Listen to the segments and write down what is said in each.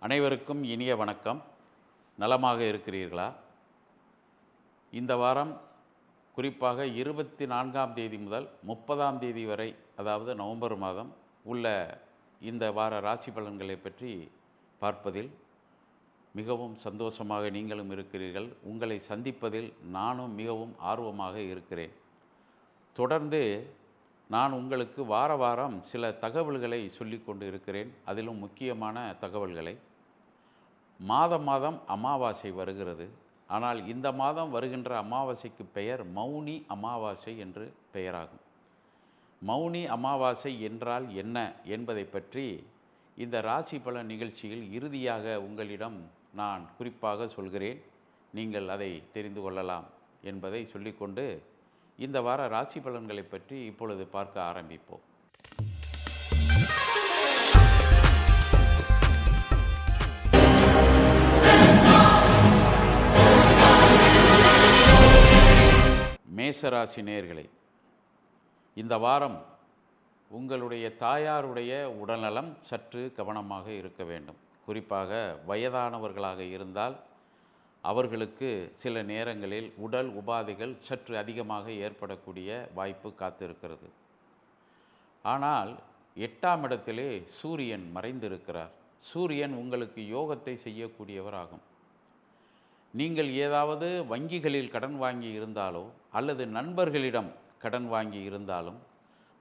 அனைவருக்கும் இனிய வணக்கம். நலமாக இருக்கிறீர்களா? இந்த வாரம் குறிப்பாக 24ஆம் தேதி முதல் 30ஆம் தேதி வரை, அதாவது நவம்பர் மாதம் உள்ள இந்த வார ராசி பலன்களை பற்றி பார்ப்பதில் மிகவும் சந்தோஷமாக நீங்களும் இருக்கிறீர்கள். உங்களை சந்திப்பதில் நானும் மிகவும் ஆர்வமாக இருக்கிறேன். தொடர்ந்து நான் உங்களுக்கு வார வாரம் சில தகவல்களை சொல்லிக் கொண்டு இருக்கிறேன். அதிலும் முக்கியமான தகவல்களை. மாதம் மாதம் அமாவாசை வருகிறது. ஆனால் இந்த மாதம் வருகின்ற அமாவாசைக்கு பெயர் மௌனி அமாவாசை என்று பெயராகும். மௌனி அமாவாசை என்றால் என்ன என்பதை பற்றி இந்த ராசி பலன் நிகழ்ச்சியில் இறுதியாக உங்களிடம் நான் குறிப்பாக சொல்கிறேன். நீங்கள் அதை தெரிந்து கொள்ளலாம் என்பதை சொல்லிக்கொண்டு இந்த வார ராசி பலன்களை பற்றி இப்பொழுது பார்க்க ஆரம்பிப்போம். மேஷராசி நேயர்களே, இந்த வாரம் உங்களுடைய தாயாருடைய உடல்நலம் சற்று கவனமாக இருக்க வேண்டும். குறிப்பாக வயதானவர்களாக இருந்தால் அவர்களுக்கு சில நேரங்களில் உடல் உபாதைகள் சற்று அதிகமாக ஏற்படக்கூடிய வாய்ப்பு காத்திருக்கிறது. ஆனால் 8ஆம் இடத்திலே சூரியன் மறைந்திருக்கிறார். சூரியன் உங்களுக்கு யோகத்தை செய்யக்கூடியவர் ஆகும். நீங்கள் ஏதாவது வங்கிகளில் கடன் வாங்கி இருந்தாலோ அல்லது நண்பர்களிடம் கடன் வாங்கி இருந்தாலும்,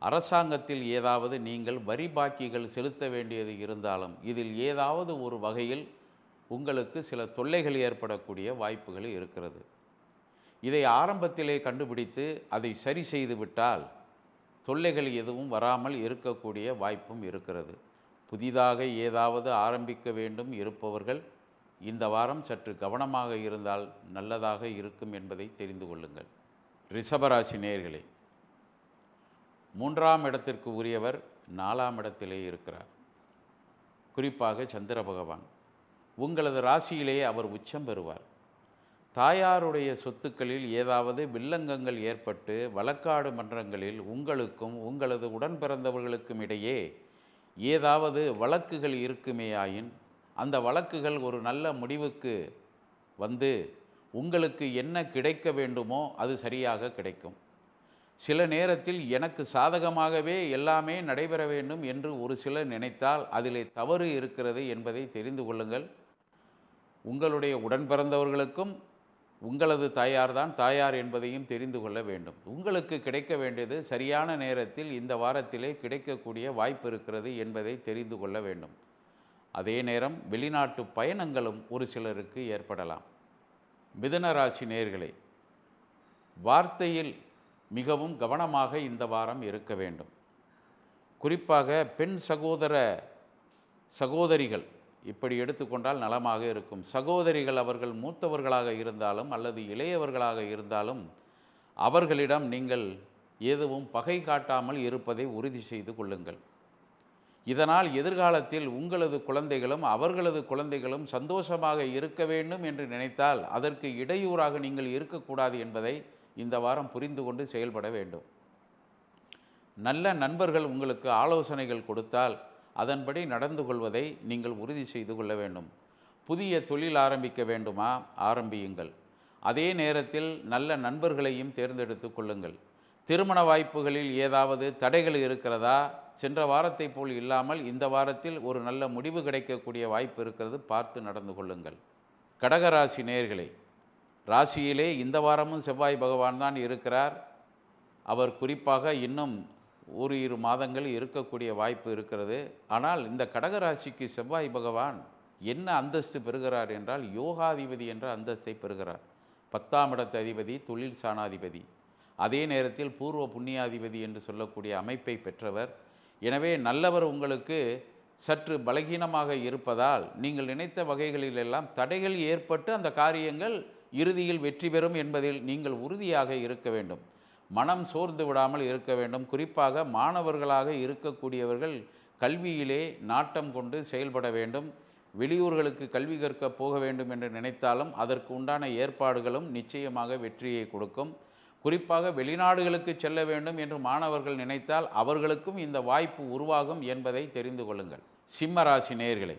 அரசாங்கத்தில் ஏதாவது நீங்கள் வரி பாக்கிகள் செலுத்த வேண்டியது இருந்தாலும், இதில் ஏதாவது ஒரு வகையில் உங்களுக்கு சில தொல்லைகள் ஏற்படக்கூடிய வாய்ப்புகள் இருக்கிறது. இதை ஆரம்பத்திலே கண்டுபிடித்து அதை சரி செய்து விட்டால் தொல்லைகள் எதுவும் வராமல் இருக்கக்கூடிய வாய்ப்பும் இருக்கிறது. புதிதாக ஏதாவது ஆரம்பிக்க வேண்டும் இருப்பவர்கள் இந்த வாரம் சற்று கவனமாக இருந்தால் நல்லதாக இருக்கும் என்பதை தெரிந்து கொள்ளுங்கள். ரிஷபராசி நேயர்களே, 3ஆம் இடத்திற்கு உரியவர் 4ஆம் இடத்திலே இருக்கிறார். குறிப்பாக சந்திர பகவான் உங்களது ராசியிலேயே அவர் உச்சம் பெறுவார். தாயாருடைய சொத்துக்களில் ஏதாவது வில்லங்கங்கள் ஏற்பட்டு வழக்காடு மன்றங்களில் உங்களுக்கும் உங்களது உடன் பிறந்தவர்களுக்கும் இடையே ஏதாவது வழக்குகள் இருக்குமேயாயின், அந்த வழக்குகள் ஒரு நல்ல முடிவுக்கு வந்து உங்களுக்கு என்ன கிடைக்க வேண்டுமோ அது சரியாக கிடைக்கும். சில நேரத்தில் எனக்கு சாதகமாகவே எல்லாமே நடைபெற வேண்டும் என்று ஒரு சிலர் நினைத்தால் அதிலே தவறு இருக்கிறது என்பதை தெரிந்து கொள்ளுங்கள். உங்களுடைய உடன் பிறந்தவர்களுக்கும் உங்களது தாயார்தான் தாயார் என்பதையும் தெரிந்து கொள்ள வேண்டும். உங்களுக்கு கிடைக்க வேண்டியது சரியான நேரத்தில் இந்த வாரத்திலே கிடைக்கக்கூடிய வாய்ப்பு இருக்கிறது என்பதை தெரிந்து கொள்ள வேண்டும். அதே நேரம் வெளிநாட்டு பயணங்களும் ஒரு சிலருக்கு ஏற்படலாம். மிதுன ராசி நேயர்களே, வார்த்தையில் மிகவும் கவனமாக இந்த வாரம் இருக்க வேண்டும். குறிப்பாக பெண் சகோதரிகள் இப்படி எடுத்துக்கொண்டால் நலமாக இருக்கும். சகோதரிகள் அவர்கள் மூத்தவர்களாக இருந்தாலும் அல்லது இளையவர்களாக இருந்தாலும் அவர்களிடம் நீங்கள் எதுவும் பகை காட்டாமல் இருப்பதை உறுதி செய்து கொள்ளுங்கள். இதனால் எதிர்காலத்தில் உங்களது குழந்தைகளும் அவர்களது குழந்தைகளும் சந்தோஷமாக இருக்க வேண்டும் என்று நினைத்தால் அதற்கு இடையூறாக நீங்கள் இருக்கக்கூடாது என்பதை இந்த வாரம் புரிந்து கொண்டு செயல்பட வேண்டும். நல்ல நண்பர்கள் உங்களுக்கு ஆலோசனைகள் கொடுத்தால் அதன்படி நடந்து கொள்வதை நீங்கள் உறுதி செய்து கொள்ள வேண்டும். புதிய தொழில் ஆரம்பிக்க வேண்டுமா? ஆரம்பியுங்கள். அதே நேரத்தில் நல்ல நண்பர்களையும் தேர்ந்தெடுத்து கொள்ளுங்கள். திருமண வாய்ப்புகளில் ஏதாவது தடைகள் இருக்கிறதா? சென்ற வாரத்தை போல் இல்லாமல் இந்த வாரத்தில் ஒரு நல்ல முடிவு கிடைக்கக்கூடிய வாய்ப்பு இருக்கிறது. பார்த்து நடந்து கொள்ளுங்கள். கடகராசி நேயர்களே, ராசியிலே இந்த வாரமும் செவ்வாய் பகவான் தான் இருக்கிறார். அவர் குறிப்பாக இன்னும் ஒரு 2 மாதங்கள் இருக்கக்கூடிய வாய்ப்பு இருக்கிறது. ஆனால் இந்த கடகராசிக்கு செவ்வாய் பகவான் என்ன அந்தஸ்து பெறுகிறார் என்றால் யோகாதிபதி என்ற அந்தஸ்தை பெறுகிறார். 10ஆம் இடத்து அதிபதி, தொழில் சாணாதிபதி, அதே நேரத்தில் பூர்வ புண்ணியாதிபதி என்று சொல்லக்கூடிய அமைப்பை பெற்றவர். எனவே நல்லவர் உங்களுக்கு சற்று பலகீனமாக இருப்பதால் நீங்கள் நினைத்த வகைகளிலெல்லாம் தடைகள் ஏற்பட்டு அந்த காரியங்கள் இறுதியில் வெற்றி பெறும் என்பதில் நீங்கள் உறுதியாக இருக்க வேண்டும். மனம் சோர்ந்து விடாமல் இருக்க வேண்டும். குறிப்பாக மாணவர்களாக இருக்கக்கூடியவர்கள் கல்வியிலே நாட்டம் கொண்டு செயல்பட வேண்டும். வெளியூர்களுக்கு கல்வி கற்க போக வேண்டும் என்று நினைத்தாலும் அதற்கு உண்டான ஏற்பாடுகளும் நிச்சயமாக வெற்றியை கொடுக்கும். குறிப்பாக வெளிநாடுகளுக்கு செல்ல வேண்டும் என்று மாணவர்கள் நினைத்தால் அவர்களுக்கும் இந்த வாய்ப்பு உருவாகும் என்பதை தெரிந்து கொள்ளுங்கள். சிம்ம ராசி நேயர்களே,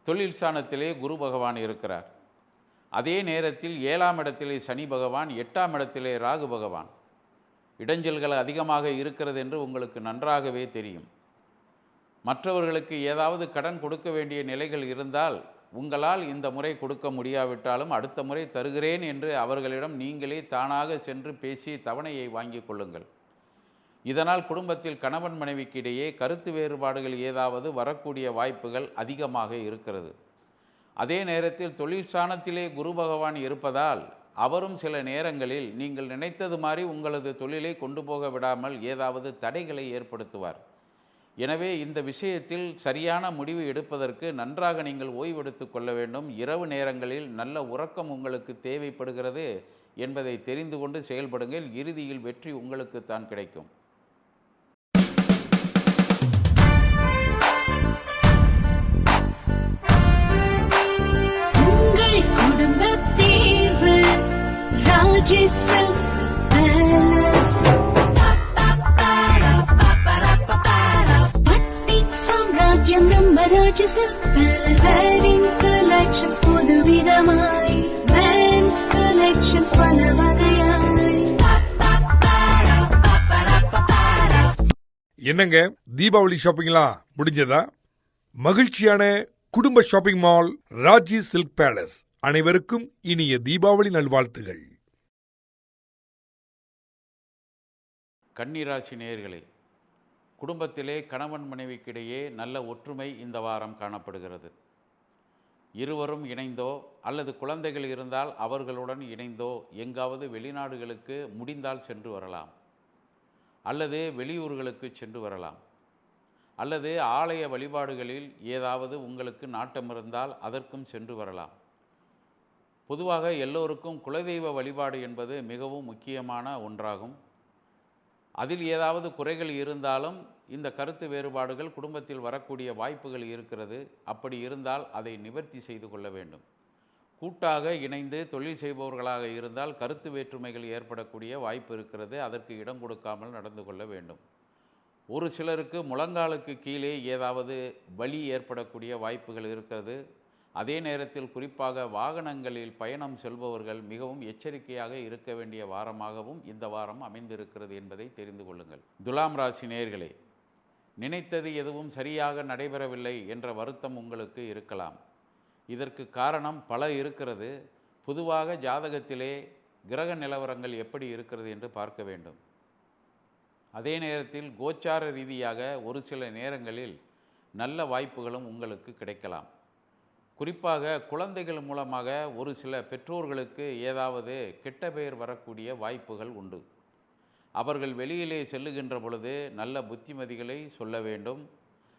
தொழில் ஸ்தானத்திலே குரு பகவான் இருக்கிறார். அதே நேரத்தில் 7ஆம் இடத்திலே சனி பகவான், 8ஆம் இடத்திலே ராகு பகவான். இடைஞ்சல்கள் அதிகமாக இருக்கிறது என்று உங்களுக்கு நன்றாகவே தெரியும். மற்றவர்களுக்கு ஏதாவது கடன் கொடுக்க வேண்டிய நிலைகள் இருந்தால் உங்களால் இந்த முறை கொடுக்க முடியாவிட்டாலும் அடுத்த முறை தருகிறேன் என்று அவர்களிடம் நீங்களே தானாக சென்று பேசி தவணையை வாங்கி கொள்ளுங்கள். இதனால் குடும்பத்தில் கணவன் மனைவிக்கு இடையே கருத்து வேறுபாடுகள் ஏதாவது வரக்கூடிய வாய்ப்புகள் அதிகமாக இருக்கிறது. அதே நேரத்தில் தொழில் ஸ்தானத்திலே குரு பகவான் இருப்பதால் அவரும் சில நேரங்களில் நீங்கள் நினைத்தது மாதிரி உங்களது தொழிலை கொண்டு போக விடாமல் ஏதாவது தடைகளை ஏற்படுத்துவார். எனவே இந்த விஷயத்தில் சரியான முடிவு எடுப்பதற்கு நன்றாக நீங்கள் ஓய்வெடுத்து கொள்ள வேண்டும். இரவு நேரங்களில் நல்ல உறக்கம் உங்களுக்கு தேவைப்படுகிறது என்பதை தெரிந்து கொண்டு செயல்படுங்கள். இறுதியில் வெற்றி உங்களுக்கு தான் கிடைக்கும். என்னங்க, தீபாவளி ஷாப்பிங்லாம் முடிஞ்சதா? மகிழ்ச்சியான குடும்ப shopping mall Raji silk palace. அனைவருக்கும் இனிய தீபாவளி நல்வாழ்த்துகள். கன்னிராசி நேயர்களே, குடும்பத்திலே கணவன் மனைவிக்கிடையே நல்ல ஒற்றுமை இந்த வாரம் காணப்படுகிறது. இருவரும் இணைந்தோ அல்லது குழந்தைகள் இருந்தால் அவர்களுடன் இணைந்தோ எங்காவது வெளிநாடுகளுக்கு முடிந்தால் சென்று வரலாம், அல்லது வெளியூர்களுக்கு சென்று வரலாம், அல்லது ஆலய வழிபாடுகளில் ஏதாவது உங்களுக்கு நாட்டம் இருந்தால் அதற்கும் சென்று வரலாம். பொதுவாக எல்லோருக்கும் குலதெய்வ வழிபாடு என்பது மிகவும் முக்கியமான ஒன்றாகும். அதில் ஏதாவது குறைகள் இருந்தாலும் இந்த கருத்து வேறுபாடுகள் குடும்பத்தில் வரக்கூடிய வாய்ப்புகள் இருக்கிறது. அப்படி இருந்தால் அதை நிவர்த்தி செய்து கொள்ள வேண்டும். கூட்டாக இணைந்து தொழில் செய்பவர்களாக இருந்தால் கருத்து வேற்றுமைகள் ஏற்படக்கூடிய வாய்ப்பு இருக்கிறது. அதற்கு இடம் கொடுக்காமல் நடந்து கொள்ள வேண்டும். ஒரு சிலருக்கு முழங்காலுக்கு கீழே ஏதாவது வலி ஏற்படக்கூடிய வாய்ப்புகள் இருக்கிறது. அதே நேரத்தில் குறிப்பாக வாகனங்களில் பயணம் செல்பவர்கள் மிகவும் எச்சரிக்கையாக இருக்க வேண்டிய வாரமாகவும் இந்த வாரம் அமைந்திருக்கிறது என்பதை தெரிந்து கொள்ளுங்கள். துலாம் ராசி நேயர்களே, நினைத்தது எதுவும் சரியாக நடைபெறவில்லை என்ற வருத்தம் உங்களுக்கு இருக்கலாம். இதற்கு காரணம் பல இருக்கிறது. பொதுவாக ஜாதகத்திலே கிரக நிலவரங்கள் எப்படி இருக்கிறது என்று பார்க்க வேண்டும். அதே நேரத்தில் கோச்சார ரீதியாக ஒரு சில நேரங்களில் நல்ல வாய்ப்புகளும் உங்களுக்கு கிடைக்கலாம். குறிப்பாக குழந்தைகள் மூலமாக ஒரு சில பெற்றோர்களுக்கு ஏதாவது கெட்ட பெயர் வரக்கூடிய வாய்ப்புகள் உண்டு. அவர்கள் வெளியிலே செல்லுகின்ற பொழுது நல்ல புத்திமதிகளை சொல்ல வேண்டும்.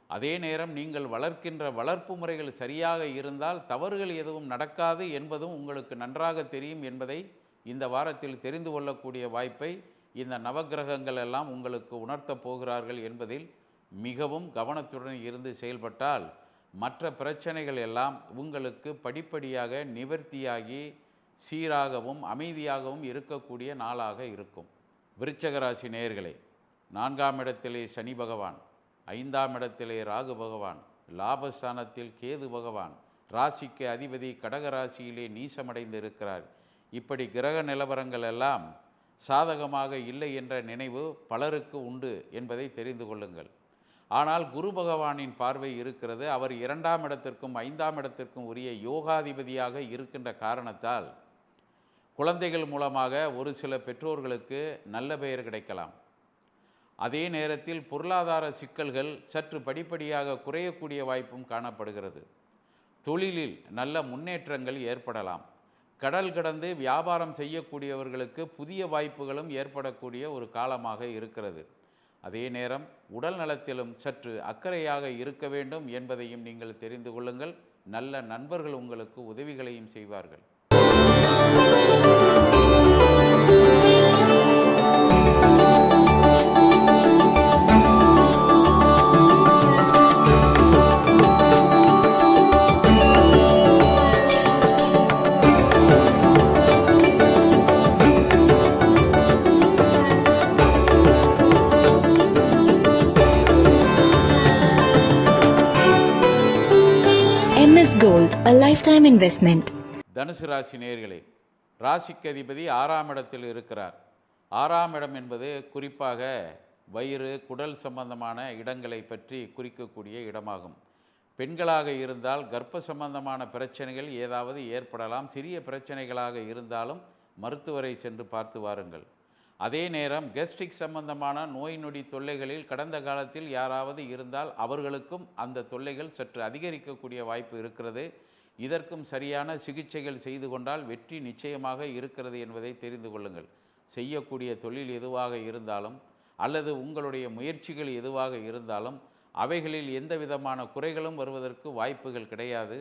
அதே நேரம் நீங்கள் வளர்க்கின்ற வளர்ப்பு முறைகள் சரியாக இருந்தால் தவறுகள் எதுவும் நடக்காது என்பதும் உங்களுக்கு நன்றாக தெரியும் என்பதை இந்த வாரத்தில் தெரிந்து கொள்ளக்கூடிய வாய்ப்பை இந்த நவக்கிரகங்கள் எல்லாம் உங்களுக்கு உணர்த்தப் போகிறார்கள் என்பதில் மிகவும் கவனத்துடன் இருந்து செயல்பட்டால் மற்ற பிரச்சனைகள் எல்லாம் உங்களுக்கு படிப்படியாக நிவர்த்தியாகி சீராகவும் அமைதியாகவும் இருக்கக்கூடிய நாளாக இருக்கும். விருச்சிக ராசி நேயர்களே, 4ஆம் இடத்திலே சனி பகவான், 5ஆம் இடத்திலே ராகு பகவான், லாபஸ்தானத்தில் கேது பகவான், ராசிக்கு அதிபதி கடக ராசியிலே நீசமடைந்து இருக்கிறார். இப்படி கிரக நிலவரங்கள் எல்லாம் சாதகமாக இல்லை என்ற நினைவு பலருக்கு உண்டு என்பதை தெரிந்து கொள்ளுங்கள். ஆனால் குரு பகவானின் பார்வை இருக்கிறது. அவர் 2ஆம் இடத்திற்கும் 5ஆம் இடத்திற்கும் உரிய யோகாதிபதியாக இருக்கின்ற காரணத்தால் குழந்தைகள் மூலமாக ஒரு சில பெற்றோர்களுக்கு நல்ல பெயர் கிடைக்கலாம். அதே நேரத்தில் பொருளாதார சிக்கல்கள் சற்று படிப்படியாக குறையக்கூடிய வாய்ப்பும் காணப்படுகிறது. தொழிலில் நல்ல முன்னேற்றங்கள் ஏற்படலாம். கடல் கடந்து வியாபாரம் செய்யக்கூடியவர்களுக்கு புதிய வாய்ப்புகளும் ஏற்படக்கூடிய ஒரு காலமாக இருக்கிறது. அதே நேரம் உடல் நலத்திலும் சற்று அக்கறையாக இருக்க வேண்டும் என்பதையும் நீங்கள் தெரிந்து கொள்ளுங்கள். நல்ல நண்பர்கள் உங்களுக்கு உதவிகளையும் செய்வார்கள். Gold, a lifetime investment. தனுசு ராசி நேயர்களே, ராசிக்கு அதிபதி 6ஆம் இடத்தில் இருக்கிறார். 6ஆம் இடம் என்பது குறிப்பாக வயிறு, குடல் சம்பந்தமான இடங்களை பற்றி குறிக்கக்கூடிய இடமாகும். பெண்களாக இருந்தால் கர்ப்ப சம்பந்தமான பிரச்சனைகள் ஏதாவது ஏற்படலாம். சிறிய பிரச்சனைகளாக இருந்தாலும் மருத்துவரை சென்று பார்த்து வாருங்கள். அதே நேரம் கெஸ்ட்ரிக் சம்பந்தமான நோய் நொடி தொல்லைகளில் கடந்த காலத்தில் யாராவது இருந்தால் அவர்களுக்கும் அந்த தொல்லைகள் சற்று அதிகரிக்கக்கூடிய வாய்ப்பு இருக்கிறது. இதற்கும் சரியான சிகிச்சைகள் செய்து கொண்டால் வெற்றி நிச்சயமாக இருக்கிறது என்பதை தெரிந்து கொள்ளுங்கள். செய்யக்கூடிய தொழில் எதுவாக இருந்தாலும் அல்லது உங்களுடைய முயற்சிகள் எதுவாக இருந்தாலும் அவைகளில் எந்த விதமான குறைகளும் வருவதற்கு வாய்ப்புகள் கிடையாது.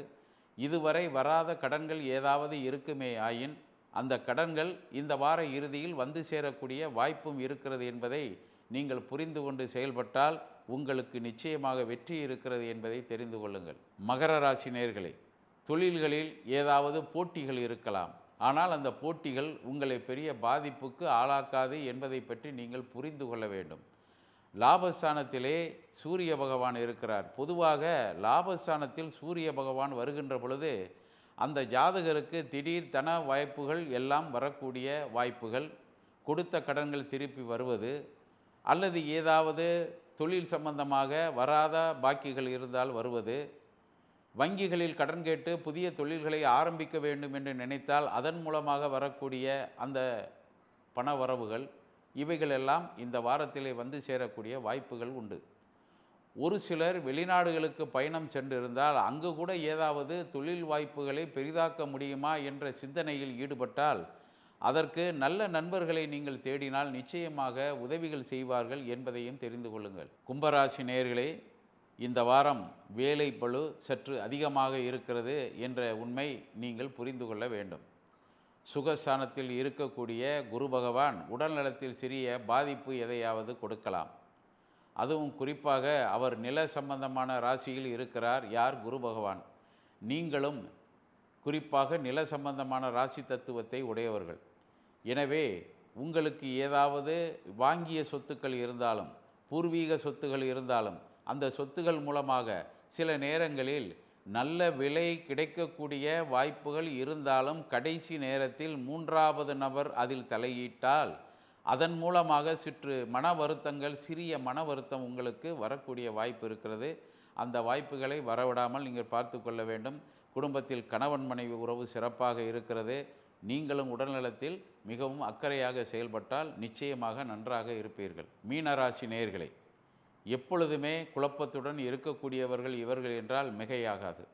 இதுவரை வராத கடன்கள் ஏதாவது இருக்குமே ஆயின் அந்த கடன்கள் இந்த வார இறுதியில் வந்து சேரக்கூடிய வாய்ப்பும் இருக்கிறது என்பதை நீங்கள் புரிந்து கொண்டு செயல்பட்டால் உங்களுக்கு நிச்சயமாக வெற்றி இருக்கிறது என்பதை தெரிந்து கொள்ளுங்கள். மகர ராசி நேயர்களே, தொழில்களில் ஏதாவது போட்டிகள் இருக்கலாம். ஆனால் அந்த போட்டிகள் உங்களை பெரிய பாதிப்புக்கு ஆளாக்காது என்பதை பற்றி நீங்கள் புரிந்து கொள்ள வேண்டும். லாபஸ்தானத்திலே சூரிய பகவான் இருக்கிறார். பொதுவாக லாபஸ்தானத்தில் சூரிய பகவான் வருகின்ற பொழுது அந்த ஜாதகருக்கு திடீர் தன வாய்ப்புகள் எல்லாம் வரக்கூடிய வாய்ப்புகள், கொடுத்த கடன்கள் திருப்பி வருவது, அல்லது ஏதாவது தொழில் சம்பந்தமாக வராத பாக்கிகள் இருந்தால் வருவது, வங்கிகளில் கடன் கேட்டு புதிய தொழில்களை ஆரம்பிக்க வேண்டும் என்று நினைத்தால் அதன் மூலமாக வரக்கூடிய அந்த பண வரவுகள், இவைகளெல்லாம் இந்த வாரத்திலே வந்து சேரக்கூடிய வாய்ப்புகள் உண்டு. ஒரு சிலர் வெளிநாடுகளுக்கு பயணம் சென்றிருந்தால் அங்கு கூட ஏதாவது தொழில் வாய்ப்புகளை பெரிதாக்க முடியுமா என்ற சிந்தனையில் ஈடுபட்டால் அதற்கு நல்ல நண்பர்களை நீங்கள் தேடினால் நிச்சயமாக உதவிகள் செய்வார்கள் என்பதையும் தெரிந்து கொள்ளுங்கள். கும்பராசி நேயர்களே, இந்த வாரம் வேலை பளு சற்று அதிகமாக இருக்கிறது என்ற உண்மை நீங்கள் புரிந்து கொள்ள வேண்டும். சுகஸ்தானத்தில் இருக்கக்கூடிய குரு பகவான் உடல்நலத்தில் சிறிய பாதிப்பு எதையாவது கொடுக்கலாம். அதுவும் குறிப்பாக அவர் நில சம்பந்தமான ராசியில் இருக்கிறார். யார்? குரு பகவான். நீங்களும் குறிப்பாக நில சம்பந்தமான ராசி தத்துவத்தை உடையவர்கள். எனவே உங்களுக்கு ஏதாவது வாங்கிய சொத்துக்கள் இருந்தாலும் பூர்வீக சொத்துகள் இருந்தாலும் அந்த சொத்துகள் மூலமாக சில நேரங்களில் நல்ல விலை கிடைக்கக்கூடிய வாய்ப்புகள் இருந்தாலும் கடைசி நேரத்தில் 3வது நபர் அதில் தலையிட்டால் அதன் மூலமாக மன வருத்தங்கள், சிறிய மன வருத்தம் உங்களுக்கு வரக்கூடிய வாய்ப்பு இருக்கிறது. அந்த வாய்ப்புகளை வரவிடாமல் நீங்கள் பார்த்து கொள்ள வேண்டும். குடும்பத்தில் கணவன் மனைவி உறவு சிறப்பாக இருக்கிறது. நீங்களும் உடல்நலத்தில் மிகவும் அக்கறையாக செயல்பட்டால் நிச்சயமாக நன்றாக இருப்பீர்கள். மீனராசி நேயர்களே, எப்பொழுதுமே குழப்பத்துடன் இருக்கக்கூடியவர்கள் இவர்கள் என்றால் மிகையாகாது.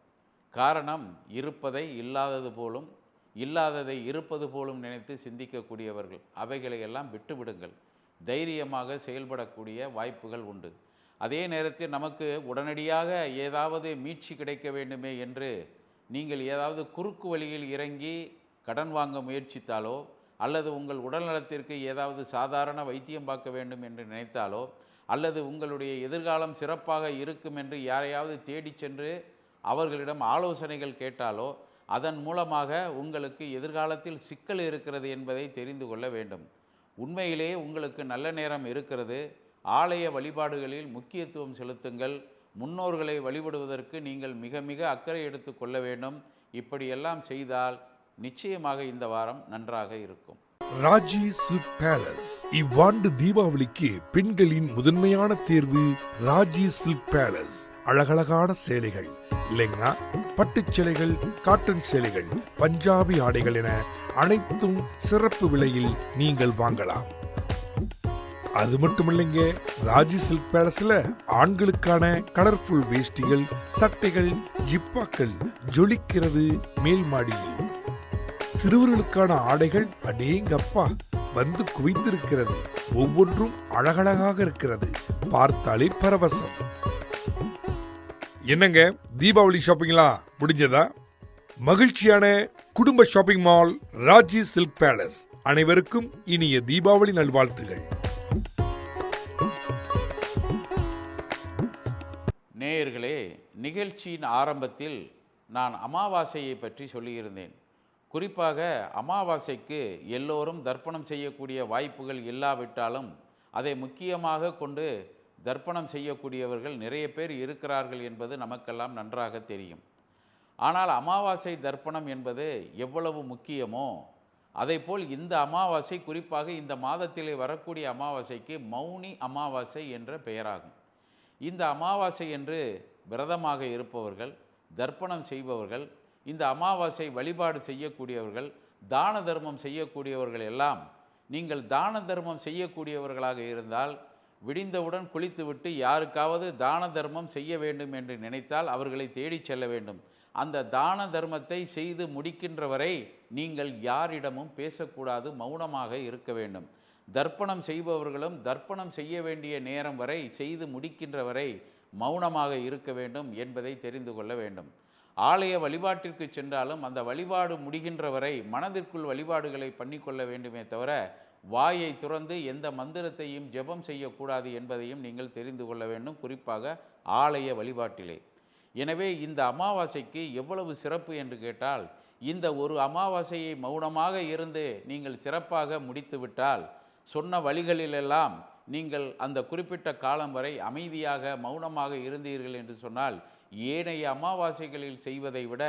காரணம், இருப்பதை இல்லாதது போலும் இல்லாததை இருப்பது போலும் நினைத்து சிந்திக்கக்கூடியவர்கள். அவைகளை எல்லாம் விட்டுவிடுங்கள். தைரியமாக செயல்படக்கூடிய வாய்ப்புகள் உண்டு. அதே நேரத்தில் நமக்கு உடனடியாக ஏதாவது மீட்சி கிடைக்க வேண்டுமே என்று நீங்கள் ஏதாவது குறுக்கு வழியில் இறங்கி கடன் வாங்க முயற்சித்தாலோ அல்லது உங்கள் உடல்நலத்திற்கு ஏதாவது சாதாரண வைத்தியம் பார்க்க வேண்டும் என்று நினைத்தாலோ அல்லது உங்களுடைய எதிர்காலம் சிறப்பாக இருக்கும் என்று யாரையாவது தேடி சென்று அவர்களிடம் ஆலோசனைகள் கேட்டாலோ அதன் மூலமாக உங்களுக்கு எதிர்காலத்தில் சிக்கல் இருக்கிறது என்பதை தெரிந்து கொள்ள வேண்டும். உண்மையிலேயே உங்களுக்கு நல்ல நேரம் இருக்கிறது. ஆலய வழிபாடுகளில் முக்கியத்துவம் செலுத்துங்கள். முன்னோர்களை வழிபடுவதற்கு நீங்கள் மிக மிக அக்கறை எடுத்து கொள்ள வேண்டும். இப்படியெல்லாம் செய்தால் நிச்சயமாக இந்த வாரம் நன்றாக இருக்கும். ராஜி சில்க் பேலஸ் இவ்வாண்டு தீபாவளிக்கு பெண்களின் முதன்மையான தேர்வு ராஜி சில்க் பேலஸ். அழகழகான சேலைகள், லெங்கா, பட்டுச் சேலைகள், காட்டன் சேலைகள், பஞ்சாபி ஆடைகள் என அனைத்தும் சிறப்பு விலையில் நீங்கள் வாங்கலாம். அது மட்டும் இல்லைங்க, ராஜி சில்க் பேலஸ்ல ஆண்களுக்கான கலர்ஃபுல் வேஷ்டிகள், சட்டைகள், ஜிப்பாக்கள் ஜொலிக்கிறது மேல் மாடியில். சிறுவர்களுக்கான ஆடைகள் அடேங்கப்பா வந்து குவிந்திருக்கிறது. ஒவ்வொன்றும் அழகழகாக இருக்கிறது. பார்த்தாலே பரவசம். என்னங்க, தீபாவளி ஷாப்பிங்லாம் முடிஞ்சதா? மகிழ்ச்சியான குடும்ப shopping mall Raji silk palace. அனைவருக்கும் இனிய தீபாவளி நல்வாழ்த்துகள். நேயர்களே, நிகழ்ச்சியின் ஆரம்பத்தில் நான் அமாவாசையை பற்றி சொல்லியிருந்தேன். குறிப்பாக அமாவாசைக்கு எல்லோரும் தர்ப்பணம் செய்யக்கூடிய வாய்ப்புகள் இல்லாவிட்டாலும் அதை முக்கியமாக கொண்டு தர்ப்பணம் செய்யக்கூடியவர்கள் நிறைய பேர் இருக்கிறார்கள் என்பது நமக்கெல்லாம் நன்றாக தெரியும். ஆனால் அமாவாசை தர்ப்பணம் என்பது எவ்வளவு முக்கியமோ அதேபோல் இந்த அமாவாசை, குறிப்பாக இந்த மாதத்திலே வரக்கூடிய அமாவாசைக்கு மௌனி அமாவாசை என்ற பெயராகும். இந்த அமாவாசை என்று விரதமாக இருப்பவர்கள், தர்ப்பணம் செய்பவர்கள், இந்த அமாவாசை வழிபாடு செய்யக்கூடியவர்கள், தான தர்மம் செய்யக்கூடியவர்கள் எல்லாம், நீங்கள் தான தர்மம் செய்யக்கூடியவர்களாக இருந்தால் விடிந்தவுடன் குளித்துவிட்டு யாருக்காவது தான தர்மம் செய்ய வேண்டும் என்று நினைத்தால் அவர்களை தேடிச் செல்ல வேண்டும். அந்த தான தர்மத்தை செய்து முடிக்கின்ற வரை நீங்கள் யாரிடமும் பேசக்கூடாது, மௌனமாக இருக்க வேண்டும். தர்ப்பணம் செய்பவர்களும் தர்ப்பணம் செய்ய வேண்டிய நேரம் வரை, செய்து முடிக்கின்ற வரை மௌனமாக இருக்க வேண்டும் என்பதை தெரிந்து கொள்ள வேண்டும். ஆலய வழிபாட்டிற்கு சென்றாலும் அந்த வழிபாடு முடிகின்ற வரை மனதிற்குள் வழிபாடுகளை பண்ணிக்கொள்ள வேண்டுமே தவிர வாயை துறந்து எந்த மந்திரத்தையும் ஜெபம் செய்யக்கூடாது என்பதையும் நீங்கள் தெரிந்து கொள்ள வேண்டும், குறிப்பாக ஆலய வழிபாட்டிலே. எனவே இந்த அமாவாசைக்கு எவ்வளவு சிறப்பு என்று கேட்டால், இந்த ஒரு அமாவாசையை மௌனமாக இருந்து நீங்கள் சிறப்பாக முடித்துவிட்டால், சொன்ன வழிகளிலெல்லாம் நீங்கள் அந்த குறிப்பிட்ட காலம் வரை அமைதியாக மௌனமாக இருந்தீர்கள் என்று சொன்னால், ஏனைய அமாவாசைகளில் செய்வதை விட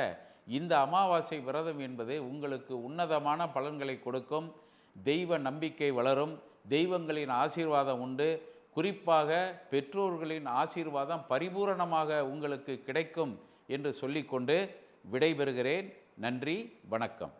இந்த அமாவாசை விரதம் என்பது உங்களுக்கு உன்னதமான பலன்களை கொடுக்கும். தெய்வ நம்பிக்கை வளரும், தெய்வங்களின் ஆசீர்வாதம் உண்டு. குறிப்பாக பெற்றோர்களின் ஆசீர்வாதம் பரிபூரணமாக உங்களுக்கு கிடைக்கும் என்று சொல்லிக்கொண்டு விடைபெறுகிறேன். நன்றி, வணக்கம்.